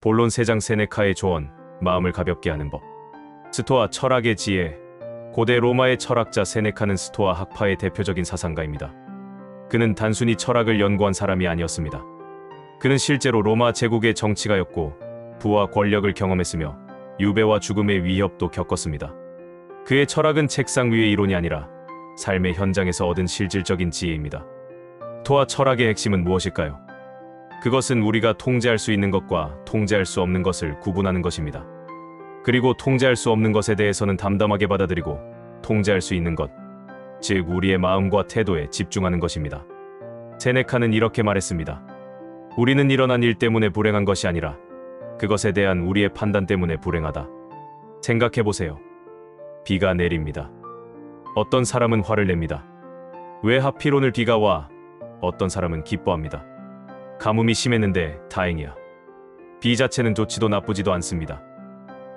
본론 3장 세네카의 조언, 마음을 가볍게 하는 법. 스토아 철학의 지혜. 고대 로마의 철학자 세네카는 스토아 학파의 대표적인 사상가입니다. 그는 단순히 철학을 연구한 사람이 아니었습니다. 그는 실제로 로마 제국의 정치가였고 부와 권력을 경험했으며 유배와 죽음의 위협도 겪었습니다. 그의 철학은 책상 위의 이론이 아니라 삶의 현장에서 얻은 실질적인 지혜입니다. 스토아 철학의 핵심은 무엇일까요? 그것은 우리가 통제할 수 있는 것과 통제할 수 없는 것을 구분하는 것입니다. 그리고 통제할 수 없는 것에 대해서는 담담하게 받아들이고 통제할 수 있는 것, 즉 우리의 마음과 태도에 집중하는 것입니다. 세네카는 이렇게 말했습니다. 우리는 일어난 일 때문에 불행한 것이 아니라 그것에 대한 우리의 판단 때문에 불행하다. 생각해보세요. 비가 내립니다. 어떤 사람은 화를 냅니다. 왜 하필 오늘 비가 와? 어떤 사람은 기뻐합니다. 가뭄이 심했는데 다행이야. 비 자체는 좋지도 나쁘지도 않습니다.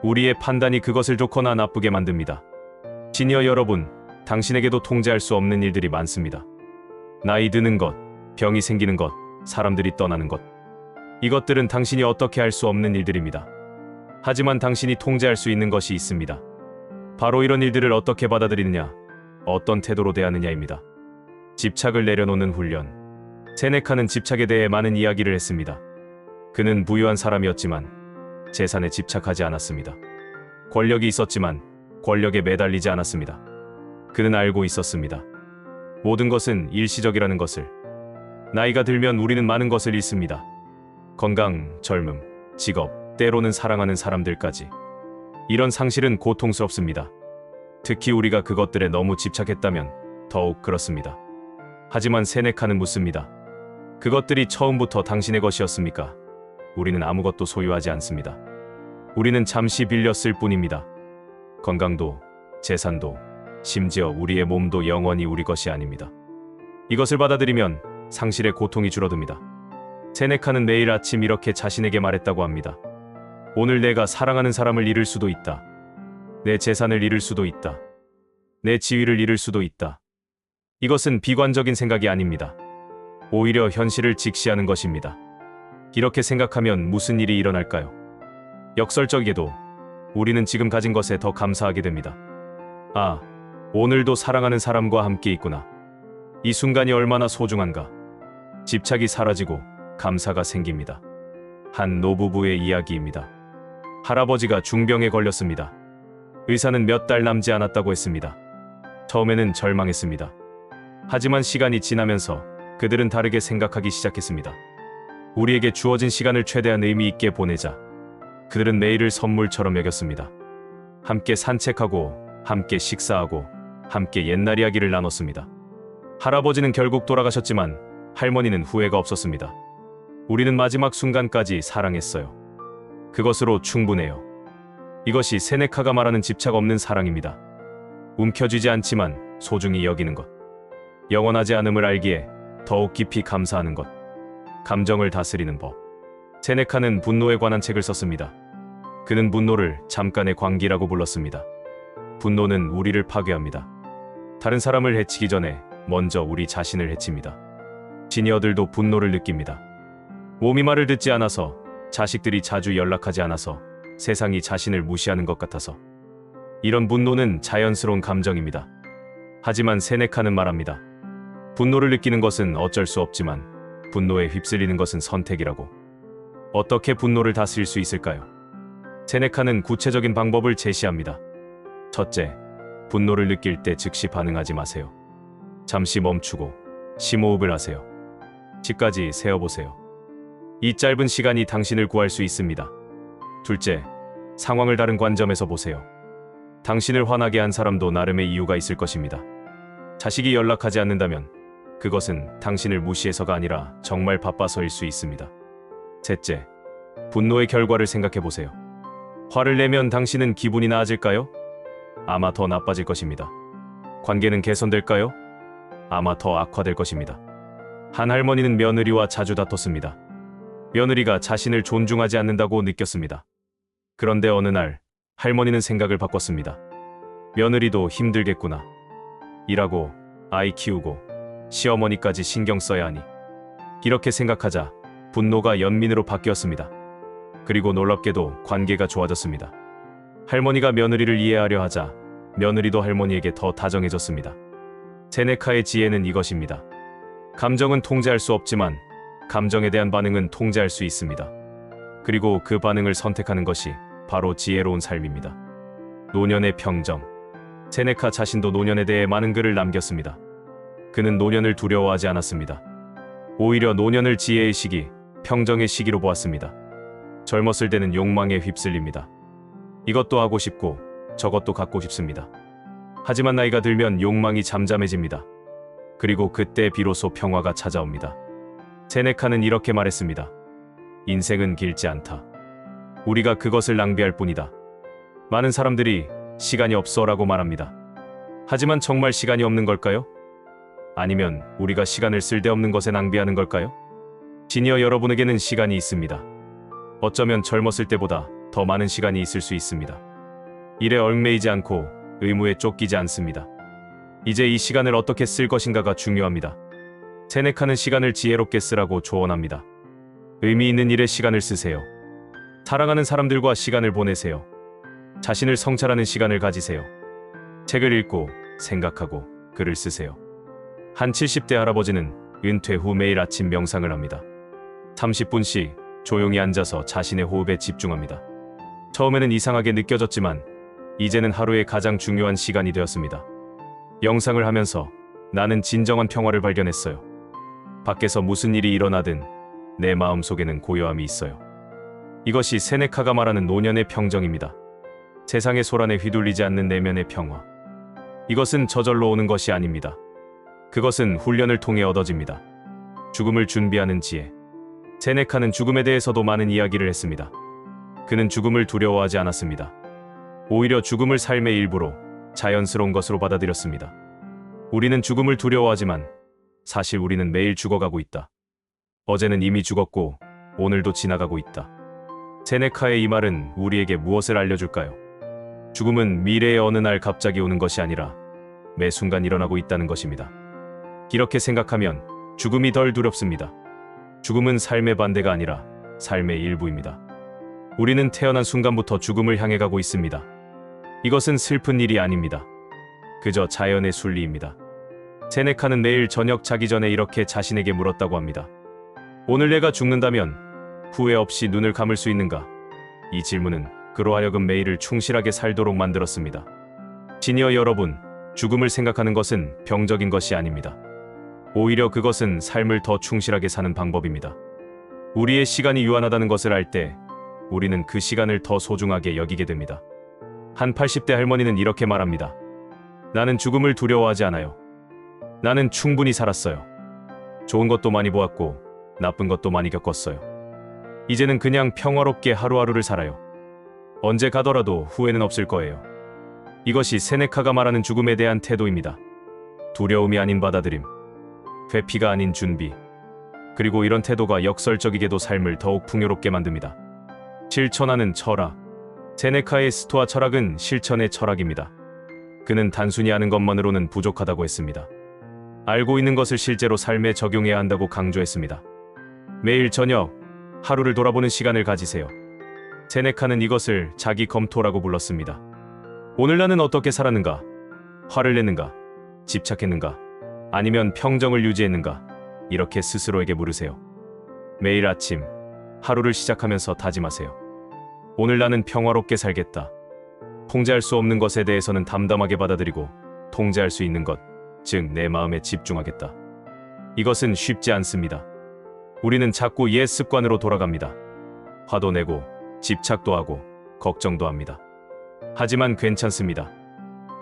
우리의 판단이 그것을 좋거나 나쁘게 만듭니다. 시니어 여러분, 당신에게도 통제할 수 없는 일들이 많습니다. 나이 드는 것, 병이 생기는 것, 사람들이 떠나는 것. 이것들은 당신이 어떻게 할 수 없는 일들입니다. 하지만 당신이 통제할 수 있는 것이 있습니다. 바로 이런 일들을 어떻게 받아들이느냐, 어떤 태도로 대하느냐입니다. 집착을 내려놓는 훈련. 세네카는 집착에 대해 많은 이야기를 했습니다. 그는 부유한 사람이었지만 재산에 집착하지 않았습니다. 권력이 있었지만 권력에 매달리지 않았습니다. 그는 알고 있었습니다. 모든 것은 일시적이라는 것을. 나이가 들면 우리는 많은 것을 잃습니다. 건강, 젊음, 직업, 때로는 사랑하는 사람들까지. 이런 상실은 고통스럽습니다. 특히 우리가 그것들에 너무 집착했다면 더욱 그렇습니다. 하지만 세네카는 묻습니다. 그것들이 처음부터 당신의 것이었습니까? 우리는 아무것도 소유하지 않습니다. 우리는 잠시 빌렸을 뿐입니다. 건강도, 재산도, 심지어 우리의 몸도 영원히 우리 것이 아닙니다. 이것을 받아들이면 상실의 고통이 줄어듭니다. 세네카는 매일 아침 이렇게 자신에게 말했다고 합니다. 오늘 내가 사랑하는 사람을 잃을 수도 있다. 내 재산을 잃을 수도 있다. 내 지위를 잃을 수도 있다. 이것은 비관적인 생각이 아닙니다. 오히려 현실을 직시하는 것입니다. 이렇게 생각하면 무슨 일이 일어날까요? 역설적이게도 우리는 지금 가진 것에 더 감사하게 됩니다. 아, 오늘도 사랑하는 사람과 함께 있구나. 이 순간이 얼마나 소중한가. 집착이 사라지고 감사가 생깁니다. 한 노부부의 이야기입니다. 할아버지가 중병에 걸렸습니다. 의사는 몇 달 남지 않았다고 했습니다. 처음에는 절망했습니다. 하지만 시간이 지나면서 그들은 다르게 생각하기 시작했습니다. 우리에게 주어진 시간을 최대한 의미 있게 보내자. 그들은 매일을 선물처럼 여겼습니다. 함께 산책하고, 함께 식사하고, 함께 옛날 이야기를 나눴습니다. 할아버지는 결국 돌아가셨지만 할머니는 후회가 없었습니다. 우리는 마지막 순간까지 사랑했어요. 그것으로 충분해요. 이것이 세네카가 말하는 집착 없는 사랑입니다. 움켜쥐지 않지만 소중히 여기는 것. 영원하지 않음을 알기에 더욱 깊이 감사하는 것. 감정을 다스리는 법. 세네카는 분노에 관한 책을 썼습니다. 그는 분노를 잠깐의 광기라고 불렀습니다. 분노는 우리를 파괴합니다. 다른 사람을 해치기 전에 먼저 우리 자신을 해칩니다. 시니어들도 분노를 느낍니다. 몸이 말을 듣지 않아서, 자식들이 자주 연락하지 않아서, 세상이 자신을 무시하는 것 같아서. 이런 분노는 자연스러운 감정입니다. 하지만 세네카는 말합니다. 분노를 느끼는 것은 어쩔 수 없지만 분노에 휩쓸리는 것은 선택이라고. 어떻게 분노를 다스릴 수 있을까요? 세네카는 구체적인 방법을 제시합니다. 첫째, 분노를 느낄 때 즉시 반응하지 마세요. 잠시 멈추고 심호흡을 하세요. 10까지 세어보세요. 이 짧은 시간이 당신을 구할 수 있습니다. 둘째, 상황을 다른 관점에서 보세요. 당신을 화나게 한 사람도 나름의 이유가 있을 것입니다. 자식이 연락하지 않는다면 그것은 당신을 무시해서가 아니라 정말 바빠서일 수 있습니다. 셋째, 분노의 결과를 생각해보세요. 화를 내면 당신은 기분이 나아질까요? 아마 더 나빠질 것입니다. 관계는 개선될까요? 아마 더 악화될 것입니다. 한 할머니는 며느리와 자주 다퉜습니다. 며느리가 자신을 존중하지 않는다고 느꼈습니다. 그런데 어느 날 할머니는 생각을 바꿨습니다. 며느리도 힘들겠구나. 일하고 아이 키우고 시어머니까지 신경 써야 하니. 이렇게 생각하자 분노가 연민으로 바뀌었습니다. 그리고 놀랍게도 관계가 좋아졌습니다. 할머니가 며느리를 이해하려 하자 며느리도 할머니에게 더 다정해졌습니다. 세네카의 지혜는 이것입니다. 감정은 통제할 수 없지만 감정에 대한 반응은 통제할 수 있습니다. 그리고 그 반응을 선택하는 것이 바로 지혜로운 삶입니다. 노년의 평정. 세네카 자신도 노년에 대해 많은 글을 남겼습니다. 그는 노년을 두려워하지 않았습니다. 오히려 노년을 지혜의 시기, 평정의 시기로 보았습니다. 젊었을 때는 욕망에 휩쓸립니다. 이것도 하고 싶고 저것도 갖고 싶습니다. 하지만 나이가 들면 욕망이 잠잠해집니다. 그리고 그때 비로소 평화가 찾아옵니다. 세네카는 이렇게 말했습니다. 인생은 길지 않다. 우리가 그것을 낭비할 뿐이다. 많은 사람들이 시간이 없어라고 말합니다. 하지만 정말 시간이 없는 걸까요? 아니면 우리가 시간을 쓸데없는 것에 낭비하는 걸까요? 시니어 여러분에게는 시간이 있습니다. 어쩌면 젊었을 때보다 더 많은 시간이 있을 수 있습니다. 일에 얽매이지 않고 의무에 쫓기지 않습니다. 이제 이 시간을 어떻게 쓸 것인가가 중요합니다. 세네카는 시간을 지혜롭게 쓰라고 조언합니다. 의미 있는 일에 시간을 쓰세요. 사랑하는 사람들과 시간을 보내세요. 자신을 성찰하는 시간을 가지세요. 책을 읽고 생각하고 글을 쓰세요. 한 70대 할아버지는 은퇴 후 매일 아침 명상을 합니다. 30분씩 조용히 앉아서 자신의 호흡에 집중합니다. 처음에는 이상하게 느껴졌지만 이제는 하루의 가장 중요한 시간이 되었습니다. 명상을 하면서 나는 진정한 평화를 발견했어요. 밖에서 무슨 일이 일어나든 내 마음속에는 고요함이 있어요. 이것이 세네카가 말하는 노년의 평정입니다. 세상의 소란에 휘둘리지 않는 내면의 평화. 이것은 저절로 오는 것이 아닙니다. 그것은 훈련을 통해 얻어집니다. 죽음을 준비하는 지혜. 세네카는 죽음에 대해서도 많은 이야기를 했습니다. 그는 죽음을 두려워하지 않았습니다. 오히려 죽음을 삶의 일부로 자연스러운 것으로 받아들였습니다. 우리는 죽음을 두려워하지만 사실 우리는 매일 죽어가고 있다. 어제는 이미 죽었고 오늘도 지나가고 있다. 세네카의 이 말은 우리에게 무엇을 알려줄까요? 죽음은 미래의 어느 날 갑자기 오는 것이 아니라 매 순간 일어나고 있다는 것입니다. 이렇게 생각하면 죽음이 덜 두렵습니다. 죽음은 삶의 반대가 아니라 삶의 일부입니다. 우리는 태어난 순간부터 죽음을 향해 가고 있습니다. 이것은 슬픈 일이 아닙니다. 그저 자연의 순리입니다. 세네카는 매일 저녁 자기 전에 이렇게 자신에게 물었다고 합니다. 오늘 내가 죽는다면 후회 없이 눈을 감을 수 있는가? 이 질문은 그로 하여금 매일을 충실하게 살도록 만들었습니다. 시니어 여러분, 죽음을 생각하는 것은 병적인 것이 아닙니다. 오히려 그것은 삶을 더 충실하게 사는 방법입니다. 우리의 시간이 유한하다는 것을 알 때 우리는 그 시간을 더 소중하게 여기게 됩니다. 한 80대 할머니는 이렇게 말합니다. 나는 죽음을 두려워하지 않아요. 나는 충분히 살았어요. 좋은 것도 많이 보았고 나쁜 것도 많이 겪었어요. 이제는 그냥 평화롭게 하루하루를 살아요. 언제 가더라도 후회는 없을 거예요. 이것이 세네카가 말하는 죽음에 대한 태도입니다. 두려움이 아닌 받아들임, 회피가 아닌 준비. 그리고 이런 태도가 역설적이게도 삶을 더욱 풍요롭게 만듭니다. 실천하는 철학. 세네카의 스토아 철학은 실천의 철학입니다. 그는 단순히 아는 것만으로는 부족하다고 했습니다. 알고 있는 것을 실제로 삶에 적용해야 한다고 강조했습니다. 매일 저녁, 하루를 돌아보는 시간을 가지세요. 세네카는 이것을 자기 검토라고 불렀습니다. 오늘 나는 어떻게 살았는가? 화를 냈는가? 집착했는가? 아니면 평정을 유지했는가? 이렇게 스스로에게 물으세요. 매일 아침, 하루를 시작하면서 다짐하세요. 오늘 나는 평화롭게 살겠다. 통제할 수 없는 것에 대해서는 담담하게 받아들이고 통제할 수 있는 것, 즉 내 마음에 집중하겠다. 이것은 쉽지 않습니다. 우리는 자꾸 옛 습관으로 돌아갑니다. 화도 내고 집착도 하고 걱정도 합니다. 하지만 괜찮습니다.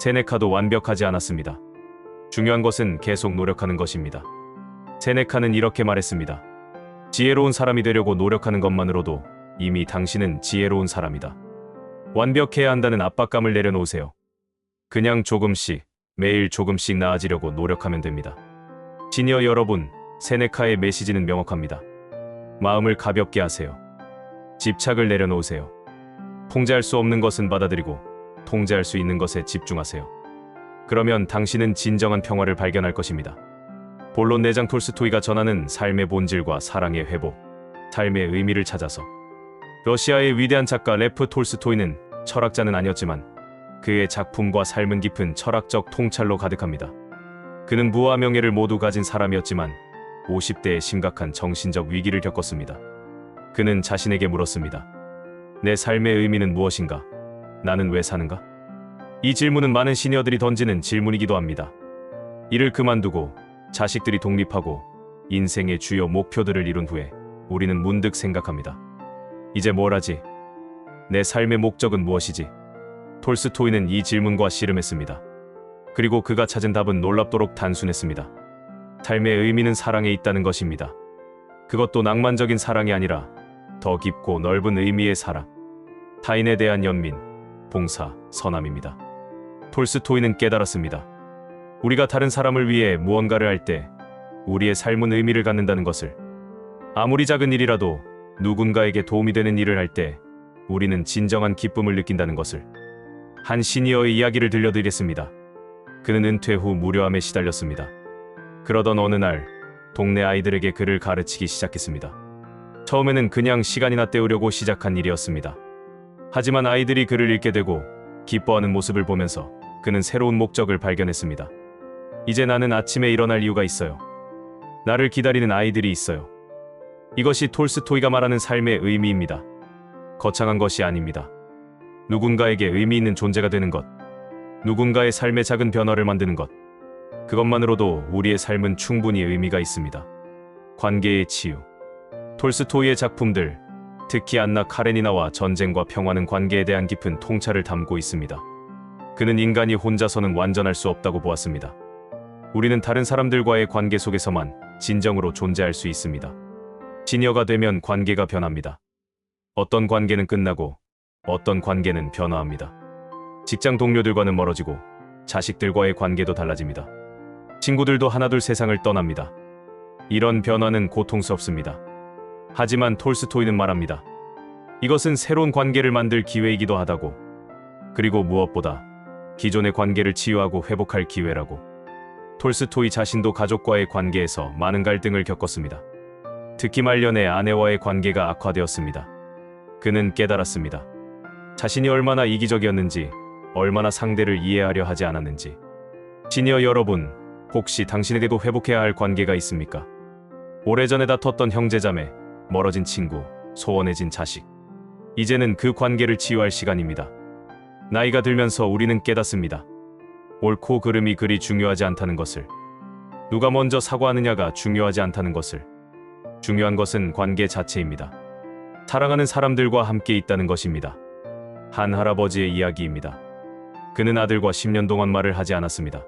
세네카도 완벽하지 않았습니다. 중요한 것은 계속 노력하는 것입니다. 세네카는 이렇게 말했습니다. 지혜로운 사람이 되려고 노력하는 것만으로도 이미 당신은 지혜로운 사람이다. 완벽해야 한다는 압박감을 내려놓으세요. 그냥 조금씩, 매일 조금씩 나아지려고 노력하면 됩니다. 시니어 여러분, 세네카의 메시지는 명확합니다. 마음을 가볍게 하세요. 집착을 내려놓으세요. 통제할 수 없는 것은 받아들이고 통제할 수 있는 것에 집중하세요. 그러면 당신은 진정한 평화를 발견할 것입니다. 본론 내장 톨스토이가 전하는 삶의 본질과 사랑의 회복, 삶의 의미를 찾아서. 러시아의 위대한 작가 레프 톨스토이는 철학자는 아니었지만 그의 작품과 삶은 깊은 철학적 통찰로 가득합니다. 그는 부와 명예를 모두 가진 사람이었지만 50대에 심각한 정신적 위기를 겪었습니다. 그는 자신에게 물었습니다. 내 삶의 의미는 무엇인가? 나는 왜 사는가? 이 질문은 많은 시니어들이 던지는 질문이기도 합니다. 일을 그만두고 자식들이 독립하고 인생의 주요 목표들을 이룬 후에 우리는 문득 생각합니다. 이제 뭘 하지? 내 삶의 목적은 무엇이지? 톨스토이는 이 질문과 씨름했습니다. 그리고 그가 찾은 답은 놀랍도록 단순했습니다. 삶의 의미는 사랑에 있다는 것입니다. 그것도 낭만적인 사랑이 아니라 더 깊고 넓은 의미의 사랑. 타인에 대한 연민, 봉사, 선함입니다. 톨스토이는 깨달았습니다. 우리가 다른 사람을 위해 무언가를 할 때 우리의 삶은 의미를 갖는다는 것을, 아무리 작은 일이라도 누군가에게 도움이 되는 일을 할 때 우리는 진정한 기쁨을 느낀다는 것을. 한 시니어의 이야기를 들려드리겠습니다. 그는 은퇴 후 무료함에 시달렸습니다. 그러던 어느 날 동네 아이들에게 글을 가르치기 시작했습니다. 처음에는 그냥 시간이나 때우려고 시작한 일이었습니다. 하지만 아이들이 글을 읽게 되고 기뻐하는 모습을 보면서 그는 새로운 목적을 발견했습니다. 이제 나는 아침에 일어날 이유가 있어요. 나를 기다리는 아이들이 있어요. 이것이 톨스토이가 말하는 삶의 의미입니다. 거창한 것이 아닙니다. 누군가에게 의미 있는 존재가 되는 것, 누군가의 삶의 작은 변화를 만드는 것, 그것만으로도 우리의 삶은 충분히 의미가 있습니다. 관계의 치유. 톨스토이의 작품들, 특히 안나 카레니나와 전쟁과 평화는 관계에 대한 깊은 통찰을 담고 있습니다. 그는 인간이 혼자서는 완전할 수 없다고 보았습니다. 우리는 다른 사람들과의 관계 속에서만 진정으로 존재할 수 있습니다. 시니어가 되면 관계가 변합니다. 어떤 관계는 끝나고 어떤 관계는 변화합니다. 직장 동료들과는 멀어지고 자식들과의 관계도 달라집니다. 친구들도 하나둘 세상을 떠납니다. 이런 변화는 고통스럽습니다. 하지만 톨스토이는 말합니다. 이것은 새로운 관계를 만들 기회이기도 하다고. 그리고 무엇보다 기존의 관계를 치유하고 회복할 기회라고. 톨스토이 자신도 가족과의 관계에서 많은 갈등을 겪었습니다. 특히 말년에 아내와의 관계가 악화되었습니다. 그는 깨달았습니다. 자신이 얼마나 이기적이었는지, 얼마나 상대를 이해하려 하지 않았는지. 시니어 여러분, 혹시 당신에게도 회복해야 할 관계가 있습니까? 오래전에 다퉜던 형제자매, 멀어진 친구, 소원해진 자식. 이제는 그 관계를 치유할 시간입니다. 나이가 들면서 우리는 깨닫습니다. 옳고 그름이 그리 중요하지 않다는 것을. 누가 먼저 사과하느냐가 중요하지 않다는 것을. 중요한 것은 관계 자체입니다. 사랑하는 사람들과 함께 있다는 것입니다. 한 할아버지의 이야기입니다. 그는 아들과 10년 동안 말을 하지 않았습니다.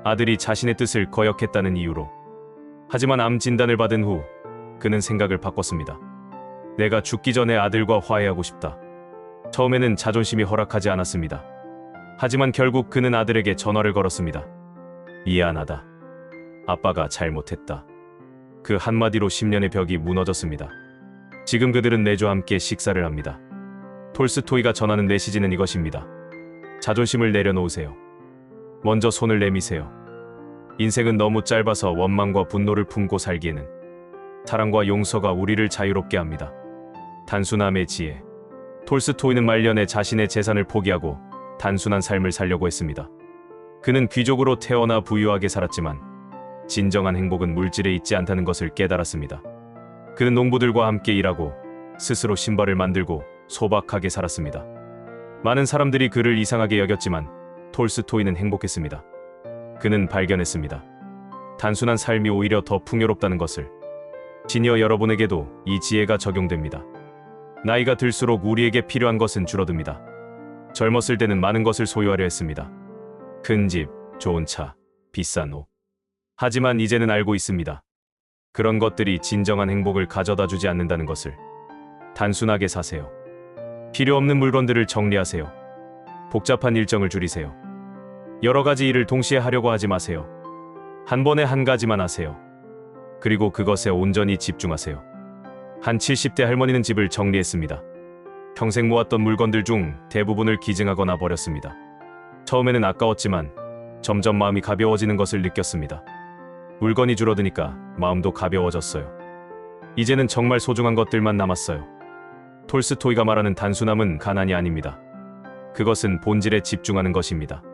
아들이 자신의 뜻을 거역했다는 이유로. 하지만 암 진단을 받은 후 그는 생각을 바꿨습니다. 내가 죽기 전에 아들과 화해하고 싶다. 처음에는 자존심이 허락하지 않았습니다. 하지만 결국 그는 아들에게 전화를 걸었습니다. 미안하다. 아빠가 잘못했다. 그 한마디로 10년의 벽이 무너졌습니다. 지금 그들은 매주 함께 식사를 합니다. 톨스토이가 전하는 메시지는 이것입니다. 자존심을 내려놓으세요. 먼저 손을 내미세요. 인생은 너무 짧아서 원망과 분노를 품고 살기에는. 사랑과 용서가 우리를 자유롭게 합니다. 단순함의 지혜. 톨스토이는 말년에 자신의 재산을 포기하고 단순한 삶을 살려고 했습니다. 그는 귀족으로 태어나 부유하게 살았지만 진정한 행복은 물질에 있지 않다는 것을 깨달았습니다. 그는 농부들과 함께 일하고 스스로 신발을 만들고 소박하게 살았습니다. 많은 사람들이 그를 이상하게 여겼지만 톨스토이는 행복했습니다. 그는 발견했습니다. 단순한 삶이 오히려 더 풍요롭다는 것을. 시니어 여러분에게도 이 지혜가 적용됩니다. 나이가 들수록 우리에게 필요한 것은 줄어듭니다. 젊었을 때는 많은 것을 소유하려 했습니다. 큰 집, 좋은 차, 비싼 옷. 하지만 이제는 알고 있습니다. 그런 것들이 진정한 행복을 가져다 주지 않는다는 것을. 단순하게 사세요. 필요 없는 물건들을 정리하세요. 복잡한 일정을 줄이세요. 여러 가지 일을 동시에 하려고 하지 마세요. 한 번에 한 가지만 하세요. 그리고 그것에 온전히 집중하세요. 한 70대 할머니는 집을 정리했습니다. 평생 모았던 물건들 중 대부분을 기증하거나 버렸습니다. 처음에는 아까웠지만 점점 마음이 가벼워지는 것을 느꼈습니다. 물건이 줄어드니까 마음도 가벼워졌어요. 이제는 정말 소중한 것들만 남았어요. 톨스토이가 말하는 단순함은 가난이 아닙니다. 그것은 본질에 집중하는 것입니다.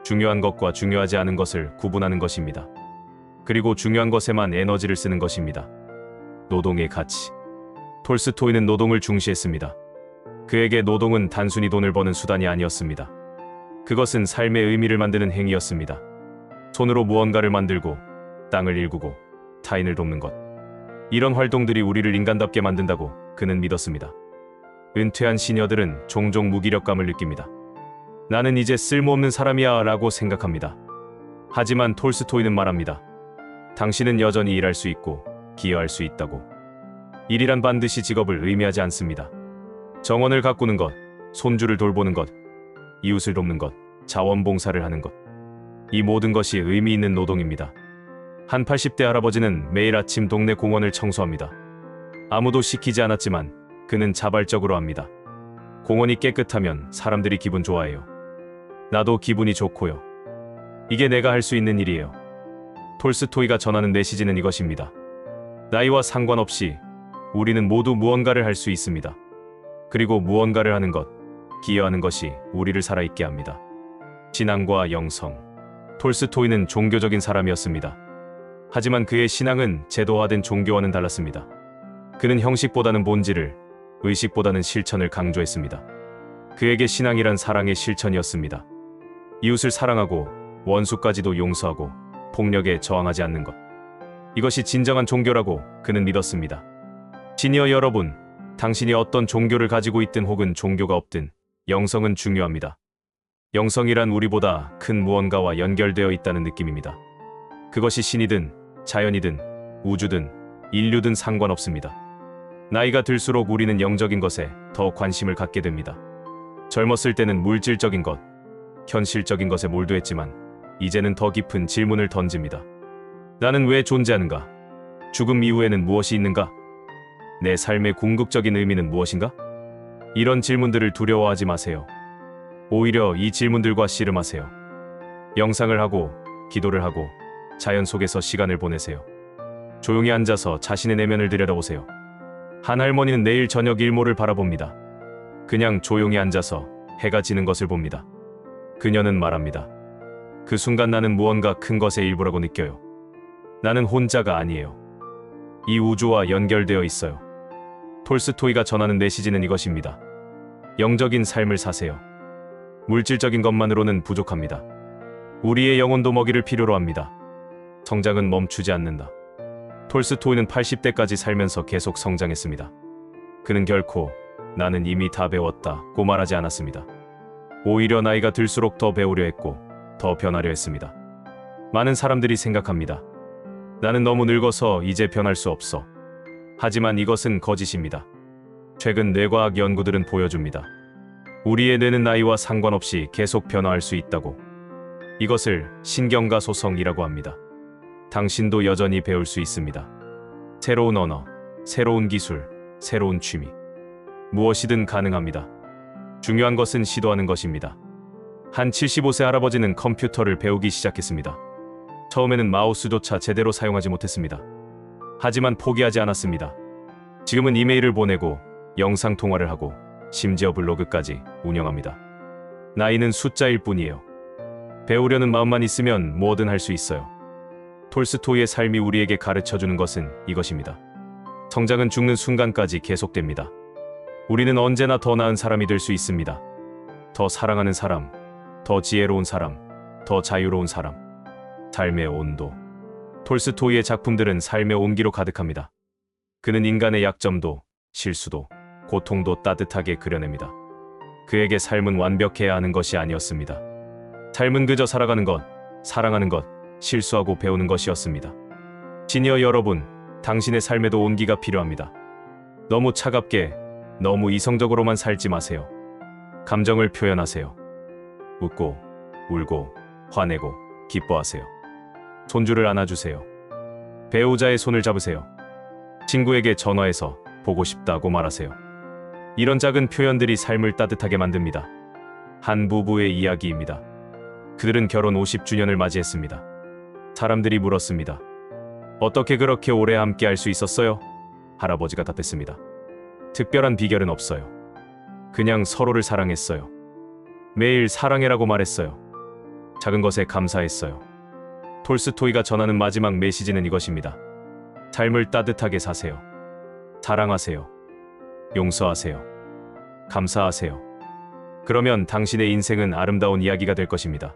중요한 것과 중요하지 않은 것을 구분하는 것입니다. 그리고 중요한 것에만 에너지를 쓰는 것입니다. 노동의 가치. 톨스토이는 노동을 중시했습니다. 그에게 노동은 단순히 돈을 버는 수단이 아니었습니다. 그것은 삶의 의미를 만드는 행위였습니다. 손으로 무언가를 만들고 땅을 일구고 타인을 돕는 것. 이런 활동들이 우리를 인간답게 만든다고 그는 믿었습니다. 은퇴한 시녀들은 종종 무기력감을 느낍니다. 나는 이제 쓸모없는 사람이야 라고 생각합니다. 하지만 톨스토이는 말합니다. 당신은 여전히 일할 수 있고 기여할 수 있다고. 일이란 반드시 직업을 의미하지 않습니다. 정원을 가꾸는 것, 손주를 돌보는 것, 이웃을 돕는 것, 자원봉사를 하는 것. 이 모든 것이 의미 있는 노동입니다. 한 80대 할아버지는 매일 아침 동네 공원을 청소합니다. 아무도 시키지 않았지만 그는 자발적으로 합니다. 공원이 깨끗하면 사람들이 기분 좋아해요. 나도 기분이 좋고요. 이게 내가 할 수 있는 일이에요. 톨스토이가 전하는 메시지는 이것입니다. 나이와 상관없이 우리는 모두 무언가를 할 수 있습니다. 그리고 무언가를 하는 것, 기여하는 것이 우리를 살아있게 합니다. 신앙과 영성. 톨스토이는 종교적인 사람이었습니다. 하지만 그의 신앙은 제도화된 종교와는 달랐습니다. 그는 형식보다는 본질을, 의식보다는 실천을 강조했습니다. 그에게 신앙이란 사랑의 실천이었습니다. 이웃을 사랑하고 원수까지도 용서하고 폭력에 저항하지 않는 것. 이것이 진정한 종교라고 그는 믿었습니다. 시니어 여러분, 당신이 어떤 종교를 가지고 있든 혹은 종교가 없든 영성은 중요합니다. 영성이란 우리보다 큰 무언가와 연결되어 있다는 느낌입니다. 그것이 신이든 자연이든 우주든 인류든 상관없습니다. 나이가 들수록 우리는 영적인 것에 더 관심을 갖게 됩니다. 젊었을 때는 물질적인 것, 현실적인 것에 몰두했지만 이제는 더 깊은 질문을 던집니다. 나는 왜 존재하는가? 죽음 이후에는 무엇이 있는가? 내 삶의 궁극적인 의미는 무엇인가? 이런 질문들을 두려워하지 마세요. 오히려 이 질문들과 씨름하세요. 명상을 하고 기도를 하고 자연 속에서 시간을 보내세요. 조용히 앉아서 자신의 내면을 들여다보세요. 한 할머니는 내일 저녁 일몰을 바라봅니다. 그냥 조용히 앉아서 해가 지는 것을 봅니다. 그녀는 말합니다. 그 순간 나는 무언가 큰 것의 일부라고 느껴요. 나는 혼자가 아니에요. 이 우주와 연결되어 있어요. 톨스토이가 전하는 메시지는 이것입니다. 영적인 삶을 사세요. 물질적인 것만으로는 부족합니다. 우리의 영혼도 먹이를 필요로 합니다. 성장은 멈추지 않는다. 톨스토이는 80대까지 살면서 계속 성장했습니다. 그는 결코 나는 이미 다 배웠다고 말하지 않았습니다. 오히려 나이가 들수록 더 배우려 했고 더 변하려 했습니다. 많은 사람들이 생각합니다. 나는 너무 늙어서 이제 변할 수 없어. 하지만 이것은 거짓입니다. 최근 뇌과학 연구들은 보여줍니다. 우리의 뇌는 나이와 상관없이 계속 변화할 수 있다고. 이것을 신경가 소성이라고 합니다. 당신도 여전히 배울 수 있습니다. 새로운 언어, 새로운 기술, 새로운 취미. 무엇이든 가능합니다. 중요한 것은 시도하는 것입니다. 한 75세 할아버지는 컴퓨터를 배우기 시작했습니다. 처음에는 마우스조차 제대로 사용하지 못했습니다. 하지만 포기하지 않았습니다. 지금은 이메일을 보내고 영상 통화를 하고 심지어 블로그까지 운영합니다. 나이는 숫자일 뿐이에요. 배우려는 마음만 있으면 뭐든 할 수 있어요. 톨스토이의 삶이 우리에게 가르쳐주는 것은 이것입니다. 성장은 죽는 순간까지 계속됩니다. 우리는 언제나 더 나은 사람이 될 수 있습니다. 더 사랑하는 사람, 더 지혜로운 사람, 더 자유로운 사람. 삶의 온도. 톨스토이의 작품들은 삶의 온기로 가득합니다. 그는 인간의 약점도, 실수도, 고통도 따뜻하게 그려냅니다. 그에게 삶은 완벽해야 하는 것이 아니었습니다. 삶은 그저 살아가는 것, 사랑하는 것, 실수하고 배우는 것이었습니다. 시니어 여러분, 당신의 삶에도 온기가 필요합니다. 너무 차갑게, 너무 이성적으로만 살지 마세요. 감정을 표현하세요. 웃고, 울고, 화내고, 기뻐하세요. 손주를 안아주세요. 배우자의 손을 잡으세요. 친구에게 전화해서 보고 싶다고 말하세요. 이런 작은 표현들이 삶을 따뜻하게 만듭니다. 한 부부의 이야기입니다. 그들은 결혼 50주년을 맞이했습니다. 사람들이 물었습니다. 어떻게 그렇게 오래 함께 할 수 있었어요? 할아버지가 답했습니다. 특별한 비결은 없어요. 그냥 서로를 사랑했어요. 매일 사랑해라고 말했어요. 작은 것에 감사했어요. 톨스토이가 전하는 마지막 메시지는 이것입니다. 삶을 따뜻하게 사세요. 사랑하세요. 용서하세요. 감사하세요. 그러면 당신의 인생은 아름다운 이야기가 될 것입니다.